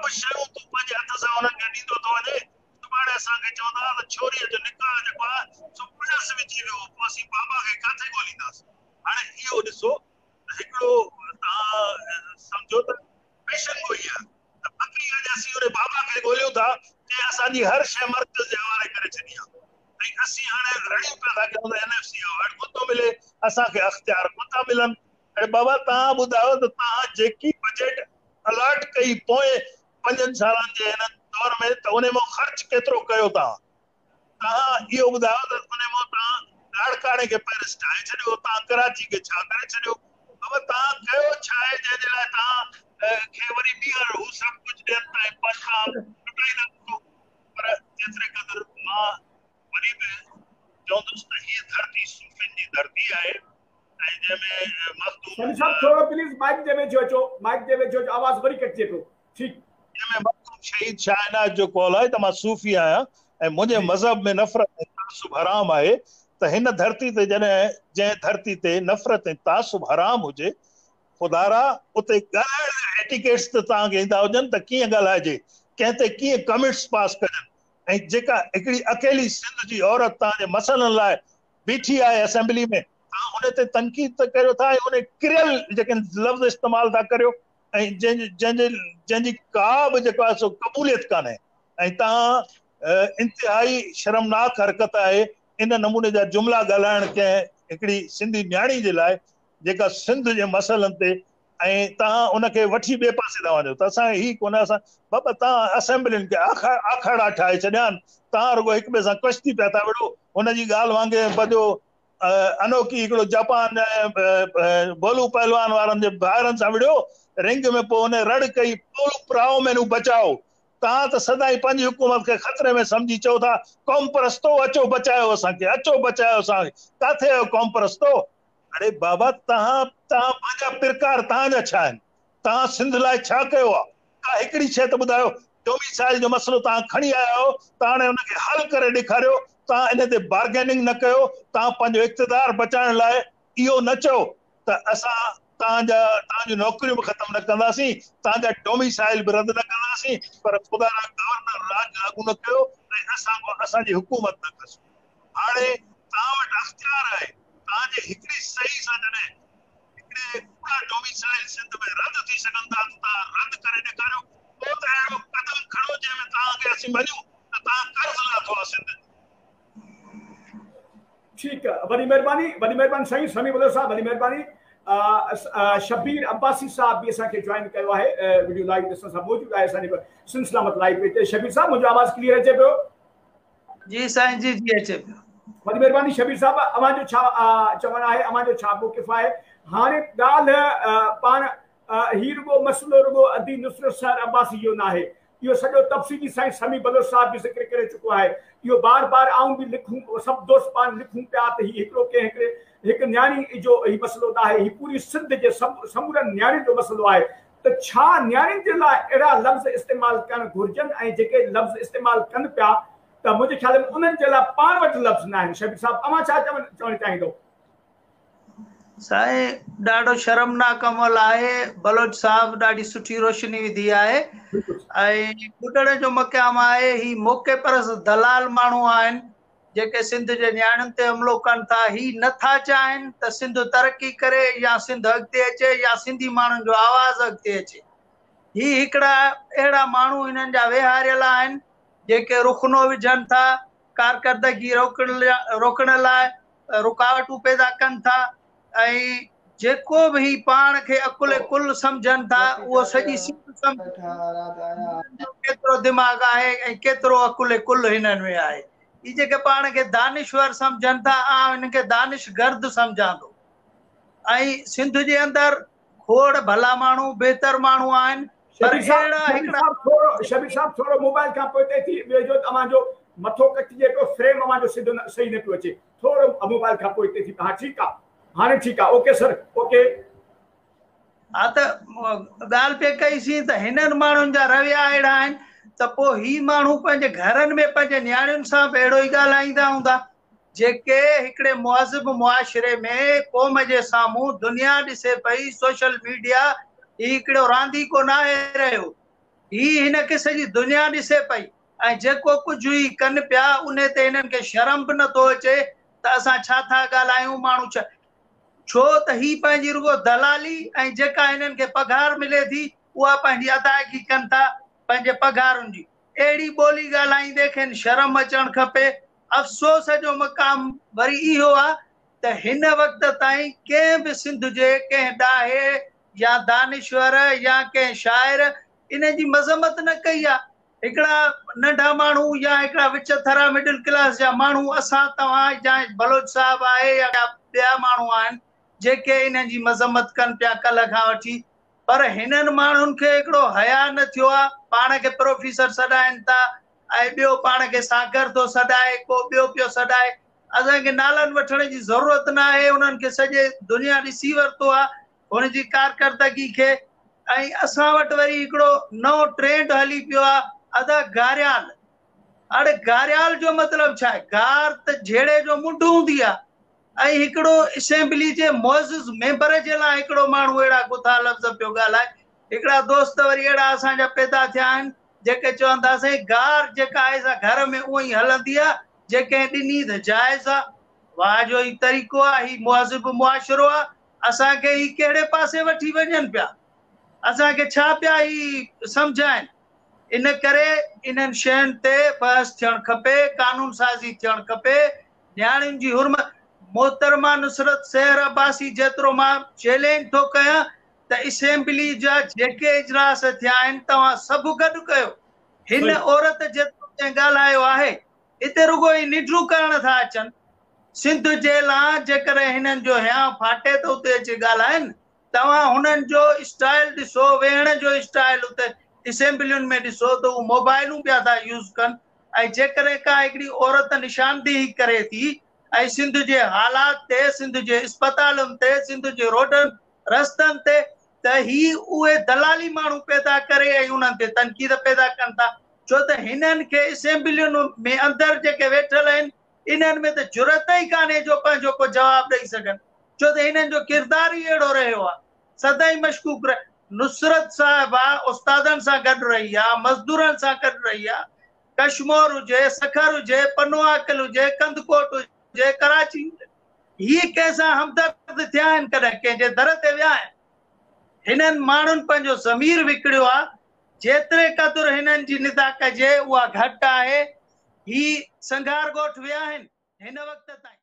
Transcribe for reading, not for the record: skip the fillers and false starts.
बि शयूं तूं पंहिंजे हथ सां हुननि खे ॾींदो थो वञे। सुभाणे असांखे चवंदा त छोरीअ जो निकाह जेको आहे सो पुलिस विझी वियो, पोइ असीं बाबा खे किथे ॻोल्हींदासीं। हाणे इहो ॾिसो हिकिड़ो तव्हां सम्झो त पेशन गोई आहे त बाक़ी अॼु असीं उन बाबा खे ॻोल्हियूं था कि असांजी हर शइ मर्कज़ जे हवाले करे छॾी आहे। ऐं असीं हाणे रड़ियूं पिया था कयूं त NFC अवार्ड कोन थो मिले, असांखे अख़्तियार कोन था मिलनि। ऐं बाबा तव्हां ॿुधायो त तव्हां जेकी बजट अलर्ट कई पोइ 5 सालनि जे हिन दौर में त उन मां ख़र्च केतिरो कयो तव्हां इहो ॿुधायो त उन मां तव्हां लाड़काणे खे पेरिस ठाहे छॾियो, तव्हां कराची खे छा करे छॾियो। बाबा तव्हां कयो छा आहे जंहिंजे लाइ तव्हां खे वरी ॿीहर हू सभु कुझु ॾियनि था ऐं तव्हां लुटाईंदा वठो। पर जेतिरे क़दुरु मां वरी बि चवंदुसि त हीअ धरती सूफ़ियुनि जी धरती आहे ऐं जंहिंमें मखदूम साहब थोरो प्लीज माइक जे में अचो, माइक जे में अचो, आवाज़ वरी कटिजे पियो। ठीकु, जंहिंमें मखदूम शहीद शाहनाज जो कौल आहे त मां सूफ़ी आहियां ऐं मुंहिंजे मज़हब में नफ़रत ऐं तासुब हराम आहे। त हिन धरती ते जंहिं धरती ते नफ़रत ऐं तासुब हराम हुजे, खुदारा उते ॻाल्हाइण जा एटिकेट्स त तव्हांखे ईंदा हुजनि त कीअं ॻाल्हाइजे, कंहिं ते कीअं कमेंट्स पास कजनि। ऐं जेका हिकिड़ी अकेली सिंध जी औरत तव्हांजे मसइलनि लाइ बीठी आहे असेंबली में, तव्हां उन ते तनक़ीद त करियो था ऐं उन किरियल जेके लफ़्ज़ इस्तेमालु था करियो ऐं जंहिंजी का बि जेको आहे सो क़बूलियत कान्हे। ऐं तव्हां इंतिहाई शर्मनाक हरकत आहे इन नमूने जा जुमिला ॻाल्हाइण कंहिं हिकिड़ी सिंधी न्याणी जे लाइ जेका सिंध जे मसइलनि ते, ऐं तव्हां उनखे वठी ॿिए पासे था वञो। त असांखे ही कोन्हे, असां बाबा तव्हां असेंबलियुनि खे आखाड़ा ठाहे छॾिया आहिनि, तव्हां रुॻो हिक ॿिए सां कश्ती पिया था विढ़ो। हुनजी ॻाल्हि वांगुरु पंहिंजो अनोखी हिकिड़ो जापान बोलू पहलवान वारनि जे ॿाहिरनि सां विढ़ियो रिंग में, पोइ हुन रड़ कई पोलू प्राओ मैनू बचाओ। तव्हां त सदाई पंहिंजी हुकूमत खे ख़तरे में सम्झी चओ था क़ौम परस्तो अचो बचायो असांखे, अचो बचायो असांखे। किथे आहियो क़ौम परस्तो? अरे बाबा तव्हां पंहिंजा पिरकार तव्हांजा छा आहिनि? तव्हां सिंध लाइ छा कयो आहे? का हिकिड़ी शइ त ॿुधायो। डोमिसाइल जो मसइलो तव्हां खणी आया आहियो, तव्हां हाणे हुनखे हल करे ॾेखारियो। तव्हां इन ते बार्गेनिंग न कयो, तव्हां पंहिंजो इक़्तिदार बचाइण लाइ इहो न चओ त असां तव्हांजूं नौकरियूं बि ख़तम न कंदासीं, तव्हांजा डोमिसाइल बि रद्द न कंदासीं, पर ख़ुदा ना गवर्नर राज लागू न कयो ऐं असांजी हुकूमत न कयो। हाणे तव्हां वटि अख़्तियार आहे, तव्हांजे हिकिड़ी सही सां जॾहिं हिकिड़े पूरा डोमिसाइल सिंध में रद्द थी सघनि था त तव्हां रद्द करे ॾेखारियो। पोइ त अहिड़ो क़दम खणो जंहिंमें तव्हांखे असीं मञूं त तव्हां कर्ज़ लाथो आहे सिंध। ठीकु आहे, वॾी महिरबानी साईं समी बलोच साहब, वॾी महिरबानी। शबीर अब्बासी साहब भी असांखे ज्वाइन कयो आहे, वीडियो लाइव ॾिसण सां मौजूदु आहे असांजे सिलसिलामत लाइव पे। शबीर साहब मुंहिंजो आवाज़ क्लियर अचे पियो? जी साईं जी अचे पियो। वॾी महिरबानी शबीर साहब, अवांजो छा चवणु आहे, अवांजो छा मौक़िफ़ आहे? हाणे ॻाल्हि पाण ही रुॻो मसइलो रुॻो अदी नुसरत सर अब्बासी जो न आहे, इहो सॼो तफ़सीली साईं समी बलोच साहब भी ज़िक्र करे चुको आहे। इहो बार बार आऊं भी लिखूं, सभु दोस्त पाण लिखूं पिया त ही हिकिड़ो कंहिं हिकु न्याणी जो ही मसइलो न आहे, ही पूरी सिंध जे समूरनि न्याणियुनि जो मसइलो आहे। त छा न्याणियुनि जे लाइ अहिड़ा लफ़्ज़ इस्तेमालु करणु घुरिजनि ऐं जेके लफ़्ज़ इस्तेमालु कनि पिया त मुंहिंजे ख़्याल में उन्हनि जे लाइ पाण वटि लफ़्ज़ न आहिनि। शबीर साहब अवां छा चवणु चाहींदो? साईं ॾाढो शर्मनाक अमल आहे, बलोच साहब ॾाढी सुठी रोशनी विधी आहे ऐं ॿुधण जो मक़ाम आहे। ही मौक़े परस्त दलाल माण्हू आहिनि जेके सिंध जे न्याणियुनि ते हमिलो कनि था। ही नथा चाहिनि त सिंध तरक़ी करे या सिंध अॻिते अचे या सिंधी माण्हुनि जो आवाज़ अॻिते अचे। ही हिकिड़ा अहिड़ा माण्हू हिननि जा वेहारियल आहिनि जेके रुखनो विझनि था, कारकर्दगी रोकण लाइ रुकावटूं पैदा कनि था ऐं जेको बि पाण खे अकुल कुल सम्झनि था उहो सॼी सिंध सम्झनि। केतिरो दिमाग़ आहे ऐं केतिरो अकुल कुल हिननि में आहे। ही जेके पाण खे दानिश्वर सम्झनि था, हिन खे दानिशगर्द सम्झां थो। ऐं सिंध जे अंदरि खोड़ भला माण्हू बहितर माण्हू आहिनि, पर शबीर साहब थोरो मोबाइल खां पोइ थी वेझो, तव्हांजो मथो कटिजे पियो, फ्रेम अवांजो सिधो सही न पियो अचे, थोरो मोबाइल खां पोइ थी। हा ठीकु आहे, हाणे ठीकु आहे, ओके सर ओके। हा त ॻाल्हि पे कईसीं त हिननि माण्हुनि जा रवैया अहिड़ा आहिनि त पोइ ही माण्हू पंहिंजे घरनि में पंहिंजे न्याणियुनि सां बि अहिड़ो ई ॻाल्हाईंदा हूंदा जेके हिकिड़े मुहज़िब मुआशिरे में क़ौम जे साम्हूं दुनिया ॾिसे पई। सोशल मीडिया ही हिकिड़ो रांदीको न आहे रहियो, ही हिनखे सॼी दुनिया ॾिसे पई ऐं जेको कुझु ही कनि पिया उन ते हिननि खे शर्म बि नथो अचे त असां छा था ॻाल्हायूं माण्हू छो त ही पंहिंजी रुगो दलाली ऐं जेका हिननि खे पघार मिले थी उहा पंहिंजी अदायगी कनि था पंहिंजे पघारुनि जी। अहिड़ी ॿोली ॻाल्हाईंदे खेनि शर्म अचणु खपे। अफ़सोस जो मक़ाम वरी इहो आहे त हिन वक़्त ताईं कंहिं बि सिंध जे कंहिं ॾाहे या दानिश्वर या कंहिं शाइर इन जी मज़म्मत न कई आहे। हिकिड़ा नंढा माण्हू या हिकिड़ा विच थरा मिडिल क्लास जा माण्हू असां तव्हां या बलोच साहब आहे या ॿिया माण्हू आहिनि जेके इन्हनि जी मज़म्मत कनि पिया कल्ह खां वठी, पर हिननि माण्हुनि खे हिकिड़ो हया न थियो आहे। पाण खे प्रोफेसर सॾाइनि था ऐं ॿियो पाण खे सागर थो सॾाए, को ॿियो पियो सॾाए। असांखे नालनि वठण जी ज़रूरत न आहे। उन्हनि खे सॼे दुनिया ॾिसी वरितो आहे हुनजी कारकर्दगी खे। ऐं असां वटि वरी हिकिड़ो नओं ट्रेंड हली पियो आहे अदा गारियाल। हाणे गारियाल जो मतिलबु छा आहे? गार त झेड़े जो मुंड हूंदी आहे ऐं हिकिड़ो असेंबली जे मुअज़्ज़िज़ मेंबर जे लाइ हिकिड़ो माण्हू अहिड़ा गुथा लफ़्ज़ पियो ॻाल्हाए। हिकिड़ा दोस्त वरी अहिड़ा असांजा पैदा थिया आहिनि जेके चवंदासीं गार जेका आहे सा घर में उहो ई हलंदी आहे, जेके ॾिनी त जाइज़ आहे। वाह जो ही तरीक़ो आहे, ही मुहज़िब मुआशिरो आहे। असांखे ही कहिड़े पासे वठी वञनि पिया, असांखे छा पिया ही सम्झाइनि? इन करे इन्हनि शयुनि ते बहस थियणु खपे, कानून साज़ी थियणु खपे। न्याणियुनि जी हुर्मत। मोहतरमा नुसरत सहर अब्बासी जेतिरो मां चैलेंज थो कयां त असेंबली जा जेके इजलास थिया आहिनि तव्हां सभु गॾु कयो। हिन औरत जेतिरो जंहिं ॻाल्हायो आहे हिते रुगो ई निड्रू करण था अचनि। सिंध जे लाइ जेकॾहिं हिननि जो हियां फाटे त उते अची ॻाल्हाइनि। तव्हां हुननि जो स्टाइल ॾिसो, वेहण जो स्टाइल उते असेंबलियुनि में ॾिसो त उहे मोबाइलूं पिया था यूज़ कनि। ऐं जेकॾहिं का हिकिड़ी औरत निशानदेही करे थी ऐं सिंध जे हालात ते, सिंध जे अस्पतालुनि ते, सिंध जे रोडनि रस्तनि ते, त ही उहे दलाली माण्हू पैदा करे ऐं उन्हनि ते तनक़ीद पैदा कनि था। छो त हिननि खे असेंबलियुनि में अंदरि जेके वेठल आहिनि इन्हनि में त जुरत ई कान्हे जो पंहिंजो को जवाबु ॾेई सघनि, छो त हिननि जो किरदार ई अहिड़ो रहियो आहे, सदाई मशकूक रहे। नुसरत साहिबा उस्तादनि सां गॾु रही आहे, मज़दूरनि सां गॾु रही आहे। कश्मोर हुजे, सखर हुजे, पनवाकल हुजे, कंदकोट हुजे, कराची हुजे, ही कंहिंसां हमदर्द थिया आहिनि, कॾहिं कंहिंजे दर ते विया आहिनि? हिननि माण्हुनि पंहिंजो ज़मीर विकिणियो आहे। जेतिरे क़दुरु हिननि जी निदा कजे उहा घटि आहे। ही संघार ॻोठ विया आहिनि हिन वक़्त ताईं।